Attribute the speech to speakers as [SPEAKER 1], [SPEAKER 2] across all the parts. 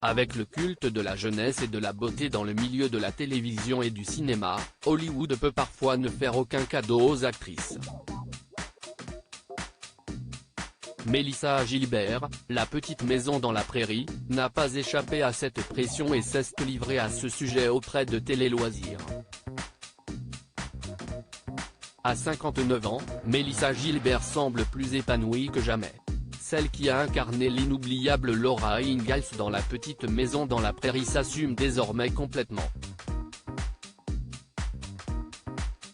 [SPEAKER 1] Avec le culte de la jeunesse et de la beauté dans le milieu de la télévision et du cinéma, Hollywood peut parfois ne faire aucun cadeau aux actrices. Melissa Gilbert, La petite maison dans la prairie, n'a pas échappé à cette pression et s'est livrée à ce sujet auprès de Télé Loisirs. À 59 ans, Melissa Gilbert semble plus épanouie que jamais. Celle qui a incarné l'inoubliable Laura Ingalls dans La petite maison dans la prairie s'assume désormais complètement.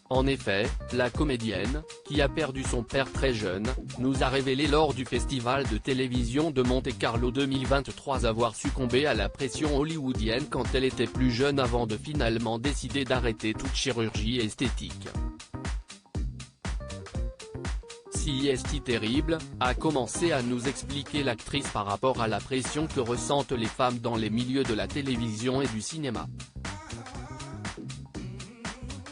[SPEAKER 1] En effet, la comédienne, qui a perdu son père très jeune, nous a révélé lors du festival de télévision de Monte-Carlo 2023 avoir succombé à la pression hollywoodienne quand elle était plus jeune avant de finalement décider d'arrêter toute chirurgie esthétique. Si est terrible, a commencé à nous expliquer l'actrice par rapport à la pression que ressentent les femmes dans les milieux de la télévision et du cinéma.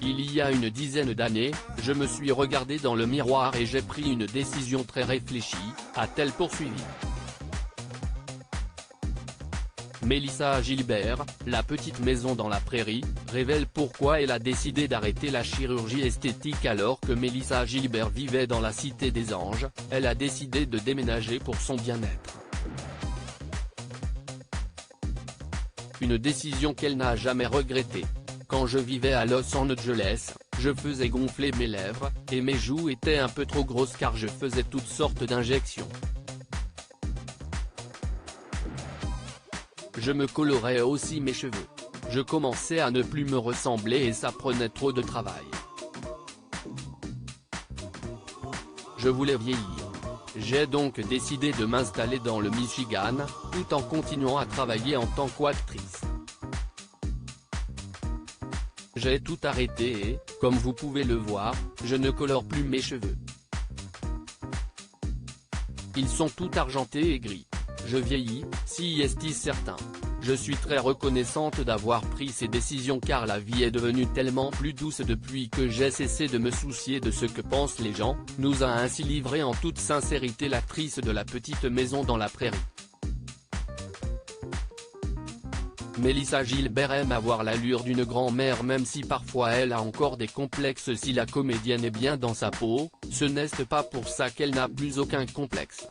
[SPEAKER 1] Il y a une dizaine d'années, je me suis regardé dans le miroir et j'ai pris une décision très réfléchie, a-t-elle poursuivi. Melissa Gilbert, La petite maison dans la prairie, révèle pourquoi elle a décidé d'arrêter la chirurgie esthétique alors que Melissa Gilbert vivait dans la Cité des Anges, elle a décidé de déménager pour son bien-être. Une décision qu'elle n'a jamais regrettée. Quand je vivais à Los Angeles, je faisais gonfler mes lèvres, et mes joues étaient un peu trop grosses car je faisais toutes sortes d'injections. Je me colorais aussi mes cheveux. Je commençais à ne plus me ressembler et ça prenait trop de travail. Je voulais vieillir. J'ai donc décidé de m'installer dans le Michigan, tout en continuant à travailler en tant qu'actrice. J'ai tout arrêté et, comme vous pouvez le voir, je ne colore plus mes cheveux. Ils sont tout argentés et gris. Je vieillis, si est certain. Je suis très reconnaissante d'avoir pris ces décisions car la vie est devenue tellement plus douce depuis que j'ai cessé de me soucier de ce que pensent les gens, nous a ainsi livré en toute sincérité l'actrice de La petite maison dans la prairie. Melissa Gilbert aime avoir l'allure d'une grand-mère même si parfois elle a encore des complexes. Si la comédienne est bien dans sa peau, ce n'est pas pour ça qu'elle n'a plus aucun complexe.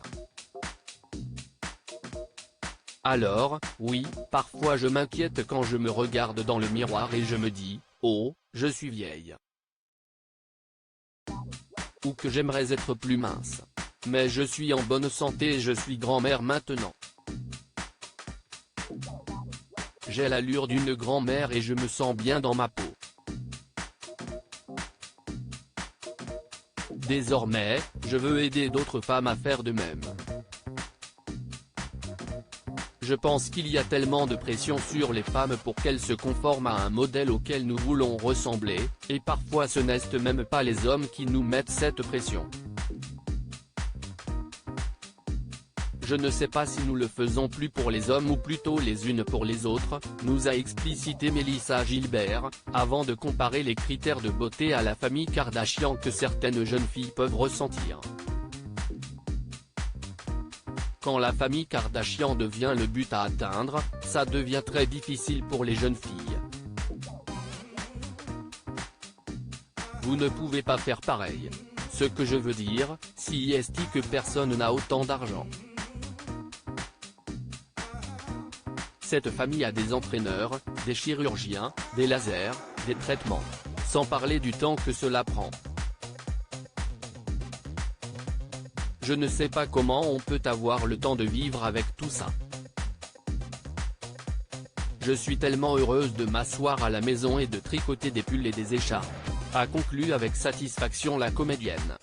[SPEAKER 1] Alors, oui, parfois je m'inquiète quand je me regarde dans le miroir et je me dis, oh, je suis vieille. Ou que j'aimerais être plus mince. Mais je suis en bonne santé et je suis grand-mère maintenant. J'ai l'allure d'une grand-mère et je me sens bien dans ma peau. Désormais, je veux aider d'autres femmes à faire de même. Je pense qu'il y a tellement de pression sur les femmes pour qu'elles se conforment à un modèle auquel nous voulons ressembler, et parfois ce n'est même pas les hommes qui nous mettent cette pression. Je ne sais pas si nous le faisons plus pour les hommes ou plutôt les unes pour les autres, nous a explicité Melissa Gilbert, avant de comparer les critères de beauté à la famille Kardashian que certaines jeunes filles peuvent ressentir. Quand la famille Kardashian devient le but à atteindre, ça devient très difficile pour les jeunes filles. Vous ne pouvez pas faire pareil. Ce que je veux dire, si est que personne n'a autant d'argent. Cette famille a des entraîneurs, des chirurgiens, des lasers, des traitements. Sans parler du temps que cela prend. Je ne sais pas comment on peut avoir le temps de vivre avec tout ça. Je suis tellement heureuse de m'asseoir à la maison et de tricoter des pulls et des écharpes, a conclu avec satisfaction la comédienne.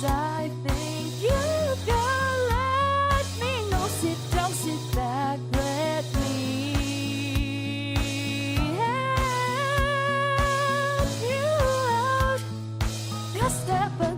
[SPEAKER 2] I think you can let me know. Sit down, sit back, let me help you out. Just step